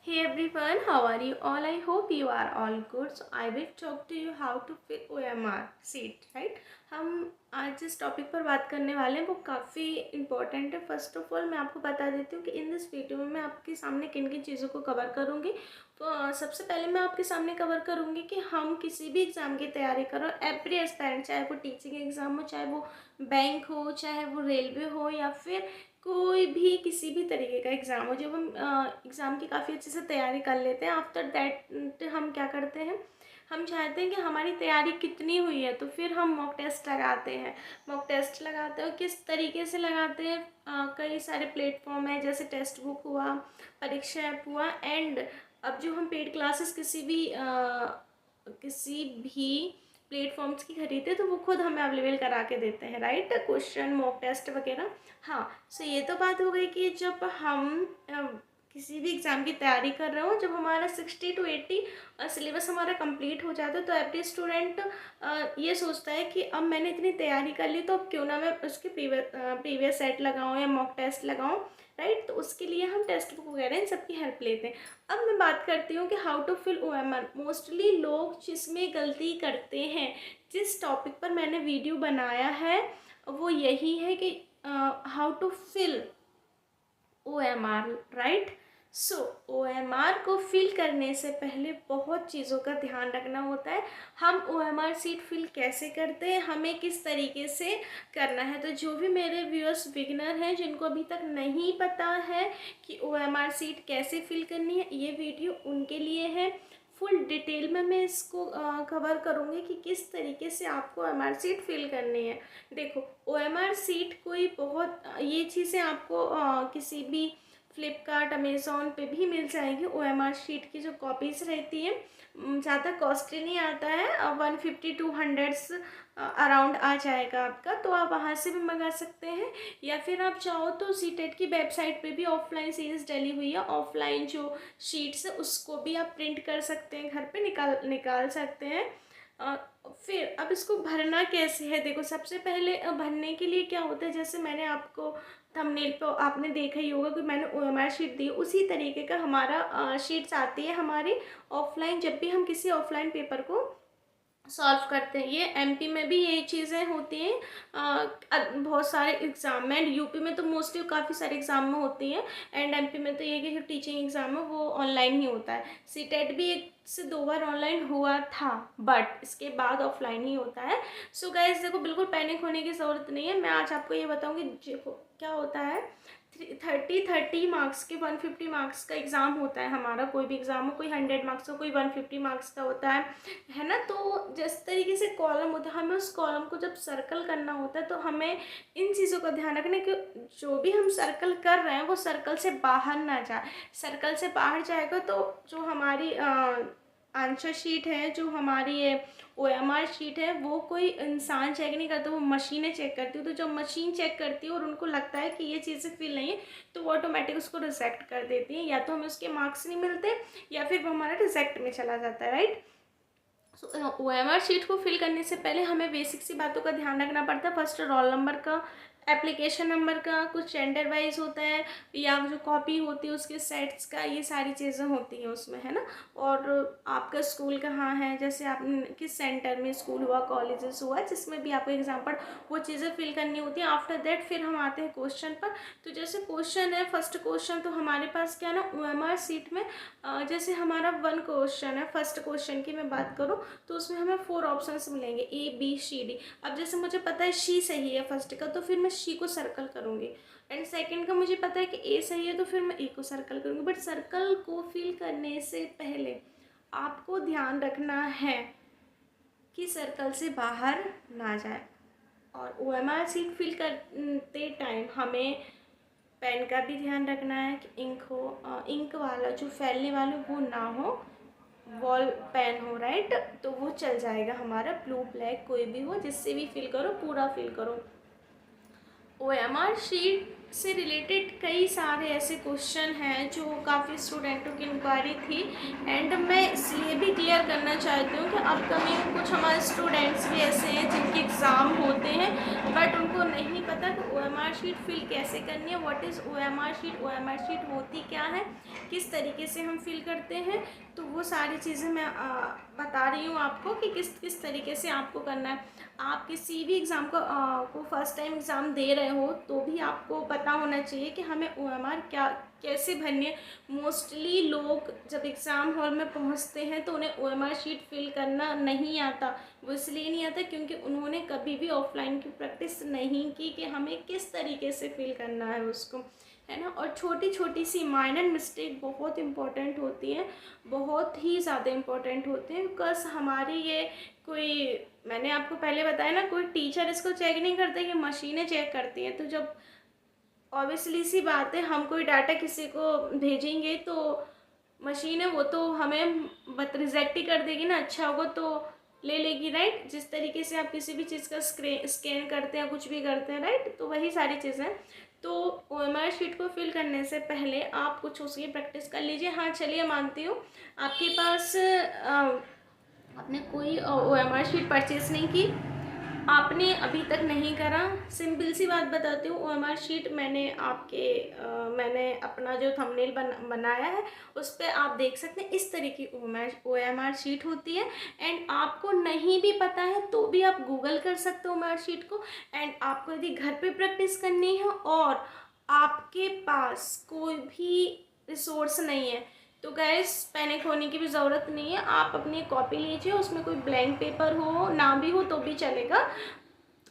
Hey everyone, how are you all? I hope you are all good. So I will talk to you how to fill OMR seat, right? हम आज जिस topic पर बात करने वाले हैं वो काफ़ी इम्पोर्टेंट है। फर्स्ट ऑफ ऑल मैं आपको बता देती हूँ कि इन दिस वीडियो में मैं आपके सामने किन किन चीज़ों को कवर करूँगी। तो सबसे पहले मैं आपके सामने कवर करूँगी कि हम किसी भी एग्ज़ाम की तैयारी करो, एवरी एस्पायरेंट, चाहे वो टीचिंग एग्ज़ाम हो, चाहे वो बैंक हो, चाहे वो रेलवे हो, या फिर कोई भी किसी भी तरीके का एग्ज़ाम हो, जब हम एग्ज़ाम की काफ़ी अच्छे से तैयारी कर लेते हैं, आफ्टर दैट हम क्या करते हैं, हम चाहते हैं कि हमारी तैयारी कितनी हुई है, तो फिर हम मॉक टेस्ट लगाते हैं। मॉक टेस्ट लगाते हो किस तरीके से लगाते हैं, कई सारे प्लेटफॉर्म है, जैसे टेक्स्ट बुक हुआ, परीक्षा ऐप हुआ, एंड अब जो हम पेड क्लासेस किसी भी प्लेटफॉर्म्स की खरीदते तो वो खुद हमें अवेलेबल करा के देते हैं, राइट, क्वेश्चन मॉक टेस्ट वगैरह। हाँ, सो ये तो बात हो गई कि जब हम किसी भी एग्ज़ाम की तैयारी कर रहे हो, जब हमारा 60 to 80 सिलेबस हमारा कंप्लीट हो जाता है, तो एवरी स्टूडेंट ये सोचता है कि अब मैंने इतनी तैयारी कर ली, तो अब क्यों ना मैं उसके प्रीवियस सेट लगाऊँ या मॉक टेस्ट लगाऊँ, राइट। तो उसके लिए हम टेक्स्ट बुक वगैरह इन सबकी हेल्प लेते हैं। अब मैं बात करती हूँ कि how to fill OMR। Mostly लोग जिसमें गलती करते हैं, जिस टॉपिक पर मैंने वीडियो बनाया है वो यही है कि how to fill OMR, right. So OMR को फिल करने से पहले बहुत चीज़ों का ध्यान रखना होता है। हम OMR सीट फिल कैसे करते हैं, हमें किस तरीके से करना है। तो जो भी मेरे व्यूअर्स बिगिनर हैं, जिनको अभी तक नहीं पता है कि OMR सीट कैसे फिल करनी है, ये वीडियो उनके लिए है। फुल डिटेल में मैं इसको कवर करूँगी कि किस तरीके से आपको OMR सीट फिल करनी है। देखो, OMR सीट कोई बहुत ये चीज़ें आपको किसी भी फ्लिपकार्ट, अमेज़ॉन पे भी मिल जाएगी। OMR शीट की जो कॉपीज़ रहती है, ज़्यादा कॉस्टली नहीं आता है, 150-200 अराउंड आ जाएगा आपका, तो आप वहाँ से भी मंगा सकते हैं। या फिर आप चाहो तो सीटेट की वेबसाइट पे भी ऑफलाइन सीरीज़ डली हुई है, ऑफलाइन जो शीट्स है उसको भी आप प्रिंट कर सकते हैं, घर पे निकाल सकते हैं। फिर अब इसको भरना कैसे है, देखो सबसे पहले भरने के लिए क्या होता है, जैसे मैंने आपको थंबनेल पे आपने देखा ही होगा कि मैंने OMR शीट दी, उसी तरीके का हमारा शीट्स आती है हमारी ऑफलाइन, जब भी हम किसी ऑफलाइन पेपर को सॉल्व करते हैं। ये MP में भी यही चीज़ें होती हैं, बहुत सारे एग्ज़ाम में, एंड UP में तो मोस्टली काफ़ी सारे एग्ज़ाम में होती हैं, एंड MP में तो ये कि जो टीचिंग एग्ज़ाम है वो ऑनलाइन ही होता है। सीटेट भी 1 से 2 बार ऑनलाइन हुआ था, बट इसके बाद ऑफलाइन ही होता है। सो गाइस देखो, बिल्कुल पैनिक होने की ज़रूरत नहीं है। मैं आज आपको ये बताऊँगी देखो क्या होता है। 30 मार्क्स के 150 मार्क्स का एग्ज़ाम होता है हमारा, कोई भी एग्ज़ाम हो, कोई 100 मार्क्स का, कोई 150 मार्क्स का होता है ना। तो जिस तरीके से कॉलम होता है, हमें उस कॉलम को जब सर्कल करना होता है, तो हमें इन चीज़ों का ध्यान रखना है कि जो भी हम सर्कल कर रहे हैं वो सर्कल से बाहर ना जाए। सर्कल से बाहर जाएगा तो जो हमारी आंसर शीट है, जो हमारी ये OMR शीट है, वो कोई इंसान चेक नहीं करता, वो मशीनें चेक करती है। तो जब मशीन चेक करती है और उनको लगता है कि ये चीज़ें फिल नहीं है, तो वो ऑटोमेटिक उसको रिजेक्ट कर देती है, या तो हमें उसके मार्क्स नहीं मिलते या फिर वो हमारा रिजेक्ट में चला जाता है, राइट। OMR शीट को फिल करने से पहले हमें बेसिक सी बातों का ध्यान रखना पड़ता है। फर्स्ट, रोल नंबर का, एप्लीकेशन नंबर का, कुछ जेंडर वाइज होता है, या जो कॉपी होती है उसके सेट्स का, ये सारी चीज़ें होती हैं उसमें, है ना। और आपका स्कूल कहाँ है, जैसे आपने किस सेंटर में स्कूल हुआ, कॉलेजेस हुआ, जिसमें भी आपको एग्जाम पर वो चीज़ें फिल करनी होती हैं। आफ्टर दैट फिर हम आते हैं क्वेश्चन पर। तो जैसे क्वेश्चन है, फर्स्ट क्वेश्चन, तो हमारे पास क्या ना, OMR सीट में जैसे हमारा 1 क्वेश्चन है, फर्स्ट क्वेश्चन की मैं बात करूँ, तो उसमें हमें 4 ऑप्शंस मिलेंगे, ABCD। अब जैसे मुझे पता है शी सही है फर्स्ट का, तो फिर मैं शी को सर्कल करूँगी, एंड सेकंड का मुझे पता है कि ए सही है, तो फिर मैं ए को सर्कल करूँगी। बट सर्कल को फिल करने से पहले आपको ध्यान रखना है कि सर्कल से बाहर ना जाए। और OMR सीट फिल करते टाइम हमें पेन का भी ध्यान रखना है कि इंक हो, इंक वाला जो फैलने वाला वो ना हो, वॉल पेन हो, राइट, तो वो चल जाएगा हमारा। ब्लू ब्लैक कोई भी हो, जिससे भी फिल करो, पूरा फिल करो। OMR शीट से रिलेटेड कई सारे ऐसे क्वेश्चन हैं जो काफ़ी स्टूडेंटों की इंक्वायरी थी, एंड मैं इसलिए भी क्लियर करना चाहती हूँ कि अपकमिंग कुछ हमारे स्टूडेंट्स भी ऐसे हैं जिनके एग्ज़ाम होते हैं बट उनको नहीं पता कि OMR शीट फिल कैसे करनी है, what is OMR sheet, OMR sheet होती क्या है, किस तरीके से हम फिल करते हैं। तो वो सारी चीज़ें मैं बता रही हूँ आपको कि किस किस तरीके से आपको करना है। आप किसी भी एग्ज़ाम को फर्स्ट टाइम एग्ज़ाम दे रहे हो तो भी आपको पता होना चाहिए कि हमें OMR क्या कैसे भरनी है। मोस्टली लोग जब एग्ज़ाम हॉल में पहुंचते हैं तो उन्हें OMR शीट फिल करना नहीं आता। वो इसलिए नहीं आता क्योंकि उन्होंने कभी भी ऑफलाइन की प्रैक्टिस नहीं की कि हमें किस तरीके से फिल करना है उसको, है ना। और छोटी छोटी सी माइनर मिस्टेक बहुत इम्पोर्टेंट होती हैं, बहुत ही ज़्यादा इम्पोर्टेंट होते हैं, बिकॉज हमारी ये कोई, मैंने आपको पहले बताया ना, कोई टीचर इसको चेक नहीं करता, ये मशीनें चेक करती हैं। तो जब ऑब्वियसली सी बात है हम कोई डाटा किसी को भेजेंगे तो मशीन है वो तो हमें रिजेक्ट ही कर देगी ना, अच्छा होगा तो ले लेगी, राइट। जिस तरीके से आप किसी भी चीज़ का स्कैन करते हैं, कुछ भी करते हैं, राइट, तो वही सारी चीज़ें। तो OMR शीट को फिल करने से पहले आप कुछ उसकी प्रैक्टिस कर लीजिए। हाँ चलिए मानती हूँ आपके पास आपने कोई OMR शीट परचेस नहीं की, आपने अभी तक नहीं करा। सिंपल सी बात बताती हूँ, OMR शीट मैंने अपना जो थंबनेल बनाया है उस पर आप देख सकते हैं इस तरह की OMR शीट होती है। एंड आपको नहीं भी पता है तो भी आप गूगल कर सकते हो OMR शीट को। एंड आपको यदि घर पे प्रैक्टिस करनी है और आपके पास कोई भी रिसोर्स नहीं है तो गैस पैनिक होने की भी ज़रूरत नहीं है। आप अपनी कॉपी लीजिए, उसमें कोई ब्लैंक पेपर हो ना भी हो तो भी चलेगा।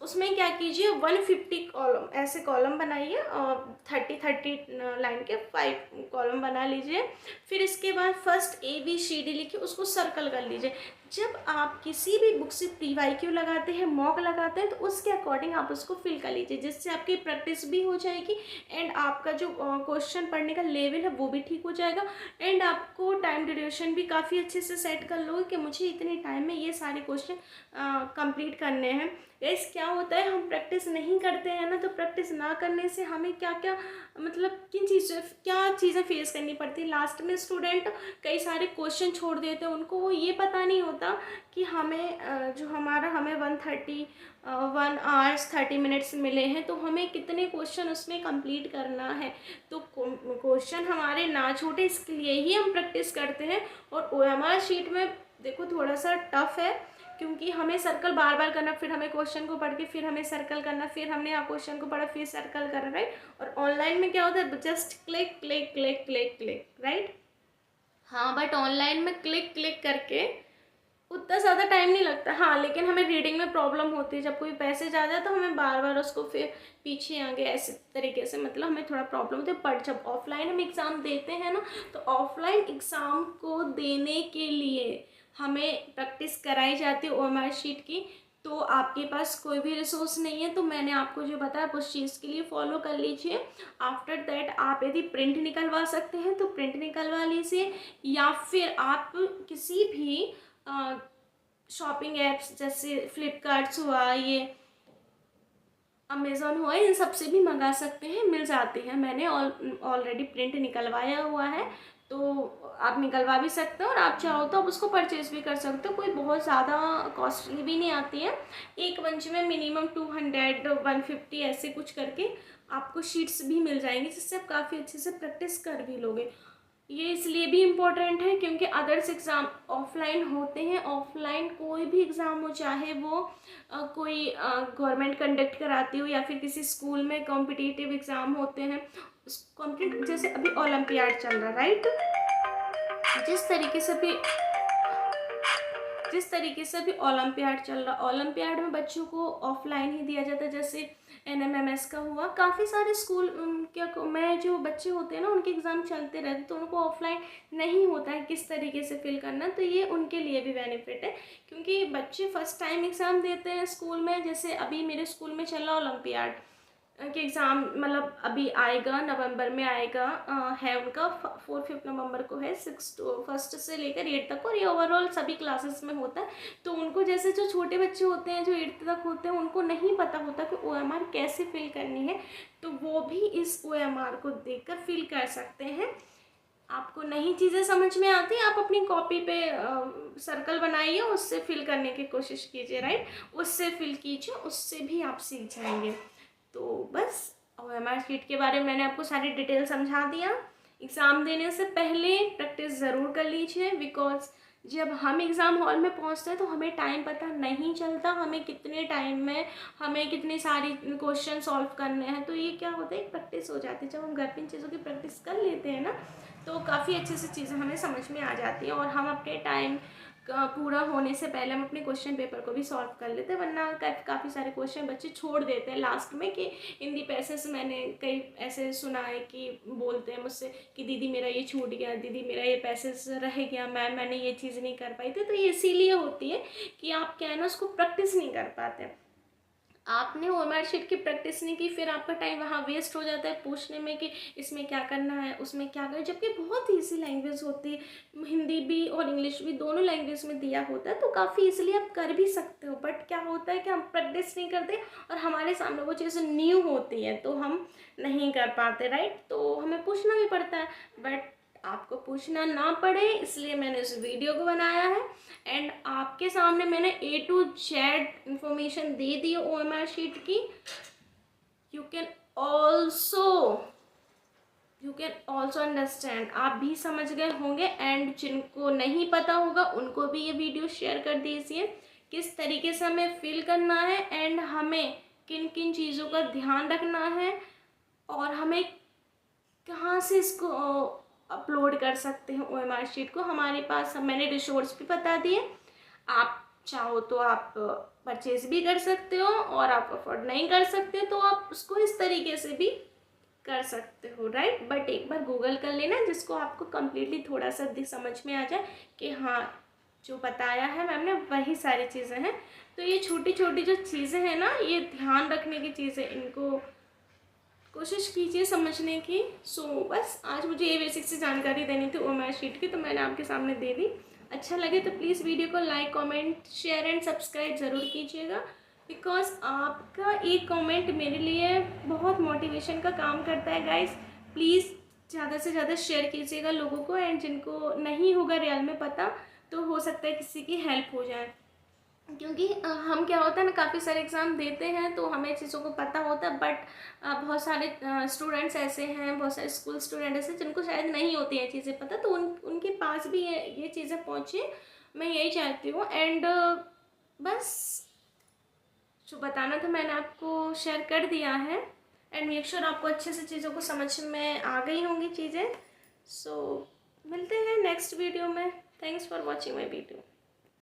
उसमें क्या कीजिए 150 कॉलम ऐसे कॉलम बनाइए और 30 लाइन के 5 कॉलम बना लीजिए। फिर इसके बाद फर्स्ट ABCD लिखिए, उसको सर्कल कर लीजिए। जब आप किसी भी बुक से PYQ लगाते हैं, मॉक लगाते हैं, तो उसके अकॉर्डिंग आप उसको फिल कर लीजिए, जिससे आपकी प्रैक्टिस भी हो जाएगी एंड आपका जो क्वेश्चन पढ़ने का लेवल है वो भी ठीक हो जाएगा। एंड आपको टाइम ड्यूरेशन भी काफ़ी अच्छे से सेट कर लोगे कि मुझे इतने टाइम में ये सारे क्वेश्चन कंप्लीट करने हैं। गाइस क्या होता है, हम प्रैक्टिस नहीं करते हैं ना, तो प्रैक्टिस ना करने से हमें क्या क्या मतलब क्या चीज़ें फेस करनी पड़ती है। लास्ट में स्टूडेंट कई सारे क्वेश्चन छोड़ देते हैं, उनको वो ये पता नहीं होता कि हमें 1 आवर्स 30 मिनट्स मिले हैं तो हमें कितने क्वेश्चन उसमें कंप्लीट करना है। तो क्वेश्चन हमारे ना छूटे इसके लिए ही हम प्रैक्टिस करते हैं। और OMR शीट में देखो थोड़ा सा टफ है क्योंकि हमें सर्कल बार बार करना, फिर हमें क्वेश्चन को पढ़ के फिर हमें सर्कल करना, फिर हमने यहाँ क्वेश्चन को पढ़ा फिर सर्कल करना, राइट। और ऑनलाइन में क्या होता है, just click click click click click, right. हाँ बट ऑनलाइन में क्लिक क्लिक करके उतना ज़्यादा टाइम नहीं लगता। हाँ लेकिन हमें रीडिंग में प्रॉब्लम होती है, जब कोई पैसेज आ जाए तो हमें बार बार उसको फिर पीछे आगे ऐसे तरीके से मतलब हमें थोड़ा प्रॉब्लम होती है। पर जब ऑफलाइन हम एग्ज़ाम देते हैं ना, तो ऑफलाइन एग्ज़ाम को देने के लिए हमें प्रैक्टिस कराई जाती है OMR शीट की। तो आपके पास कोई भी रिसोर्स नहीं है तो मैंने आपको जो बताया उस चीज़ के लिए फॉलो कर लीजिए। आफ्टर दैट आप यदि प्रिंट निकलवा सकते हैं तो प्रिंट निकलवा लीजिए, या फिर आप किसी भी शॉपिंग ऐप्स जैसे फ्लिपकार्ट्स हुआ, ये अमेज़ॉन हुआ, इन सब से भी मंगा सकते हैं, मिल जाती है। मैंने ऑलरेडी प्रिंट निकलवाया हुआ है तो आप निकलवा भी सकते हो और आप चाहो तो आप उसको परचेज़ भी कर सकते हो। कोई बहुत ज़्यादा कॉस्टली भी नहीं आती है, एक बंच में मिनिमम 200 150 ऐसे कुछ करके आपको शीट्स भी मिल जाएंगी, जिससे आप काफ़ी अच्छे से प्रैक्टिस कर भी लोगे। ये इसलिए भी इम्पोर्टेंट है क्योंकि अदर्स एग्ज़ाम ऑफलाइन होते हैं। ऑफलाइन कोई भी एग्ज़ाम हो, चाहे वो कोई गवर्नमेंट कंडक्ट कराती हो या फिर किसी स्कूल में कॉम्पिटिटिव एग्ज़ाम होते हैं, जैसे अभी ओलंपियाड चल रहा है, राइट। जिस तरीके से भी जिस तरीके से भी ओलंपियाड चल रहा, ओलंपियाड में बच्चों को ऑफलाइन ही दिया जाता है। जैसे NMMS का हुआ, काफ़ी सारे स्कूल में जो बच्चे होते हैं ना उनके एग्ज़ाम चलते रहते तो उनको ऑफलाइन नहीं होता है किस तरीके से फिल करना। तो ये उनके लिए भी बेनिफिट है क्योंकि बच्चे फर्स्ट टाइम एग्ज़ाम देते हैं स्कूल में। जैसे अभी मेरे स्कूल में चल रहा ओलंपियाड, कि एग्ज़ाम मतलब अभी आएगा, नवंबर में आएगा, है उनका 4-5 नवंबर को है, 1st से लेकर 8 तक, और ये ओवरऑल सभी क्लासेस में होता है। तो उनको जैसे जो छोटे बच्चे होते हैं जो 8th तक होते हैं, उनको नहीं पता होता कि OMR कैसे फिल करनी है, तो वो भी इस OMR को देखकर फिल कर सकते हैं। आपको नई चीज़ें समझ में आती हैं, आप अपनी कॉपी पे सर्कल बनाइए, उससे फिल करने की कोशिश कीजिए, राइट, उससे फिल कीजिए, उससे भी आप सीख जाएंगे। तो बस OMR शीट के बारे में मैंने आपको सारी डिटेल समझा दिया। एग्ज़ाम देने से पहले प्रैक्टिस ज़रूर कर लीजिए, बिकॉज जब हम एग्ज़ाम हॉल में पहुंचते हैं तो हमें टाइम पता नहीं चलता, हमें कितने टाइम में हमें कितनी सारी क्वेश्चन सॉल्व करने हैं। तो ये क्या होता है, एक प्रैक्टिस हो जाती है। जब हम घर पे इन चीज़ों की प्रैक्टिस कर लेते हैं ना, तो काफ़ी अच्छे से चीज़ें हमें समझ में आ जाती हैं, और हम अपने टाइम पूरा होने से पहले हम अपने क्वेश्चन पेपर को भी सॉल्व कर लेते हैं। वरना काफ़ी सारे क्वेश्चन बच्चे छोड़ देते हैं लास्ट में, कि इन दी पैसेज मैंने कई ऐसे सुना है कि बोलते हैं मुझसे कि दीदी मेरा ये छूट गया, दीदी मेरा ये पैसेज रह गया, मैंने ये चीज़ नहीं कर पाई थी। तो ये इसीलिए होती है कि आप क्या है ना, उसको प्रैक्टिस नहीं कर पाते। आपने OMR शीट की प्रैक्टिस नहीं की, फिर आपका टाइम वहाँ वेस्ट हो जाता है पूछने में कि इसमें क्या करना है, उसमें क्या करना है, जबकि बहुत ईजी लैंग्वेज होती है, हिंदी भी और इंग्लिश भी दोनों लैंग्वेज में दिया होता है, तो काफ़ी ईजिली आप कर भी सकते हो। बट क्या होता है कि हम प्रैक्टिस नहीं करते, और हमारे सामने वो चीज़ न्यू होती है तो हम नहीं कर पाते, राइट। तो हमें पूछना भी पड़ता है, बट आपको पूछना ना पड़े इसलिए मैंने इस वीडियो को बनाया है, एंड आपके सामने मैंने A to Z information they the OMR sheet की। यू कैन ऑल्सो अंडरस्टैंड, आप भी समझ गए होंगे, एंड जिनको नहीं पता होगा उनको भी ये वीडियो शेयर कर दीजिए, किस तरीके से हमें फिल करना है, एंड हमें किन किन चीज़ों का ध्यान रखना है, और हमें कहाँ से इसको अपलोड कर सकते हैं OMR शीट को। हमारे पास मैंने रिसोर्स भी बता दिए, आप चाहो तो आप परचेज भी कर सकते हो, और आप अफोर्ड नहीं कर सकते तो आप उसको इस तरीके से भी कर सकते हो, राइट। बट एक बार गूगल कर लेना, जिसको आपको कम्प्लीटली थोड़ा सा समझ में आ जाए कि हाँ जो बताया है मैम ने वही सारी चीज़ें हैं। तो ये छोटी छोटी जो चीज़ें हैं ना, ये ध्यान रखने की चीज़ें, इनको कोशिश कीजिए समझने की। बस आज मुझे ये बेसिक सी जानकारी देनी थी OMR शीट की, तो मैंने आपके सामने दे दी। अच्छा लगे तो प्लीज़ वीडियो को like, comment, share and subscribe ज़रूर कीजिएगा, बिकॉज आपका एक कमेंट मेरे लिए बहुत मोटिवेशन का काम करता है गाइस। प्लीज़ ज़्यादा से ज़्यादा शेयर कीजिएगा लोगों को, एंड जिनको नहीं होगा रियल में पता, तो हो सकता है किसी की हेल्प हो जाए। क्योंकि हम क्या होता है ना, काफ़ी सारे एग्ज़ाम देते हैं तो हमें चीज़ों को पता होता है, बट बहुत सारे स्टूडेंट्स ऐसे हैं, बहुत सारे स्कूल स्टूडेंट ऐसे जिनको शायद नहीं होती हैं चीज़ें पता, तो उनके पास भी ये चीज़ें पहुँचे, मैं यही चाहती हूँ। एंड बस जो बताना था मैंने आपको शेयर कर दिया है, एंड मेक श्योर आपको अच्छे से चीज़ों को समझ में आ गई होंगी चीज़ें। मिलते हैं नेक्स्ट वीडियो में। Thanks for watching my video.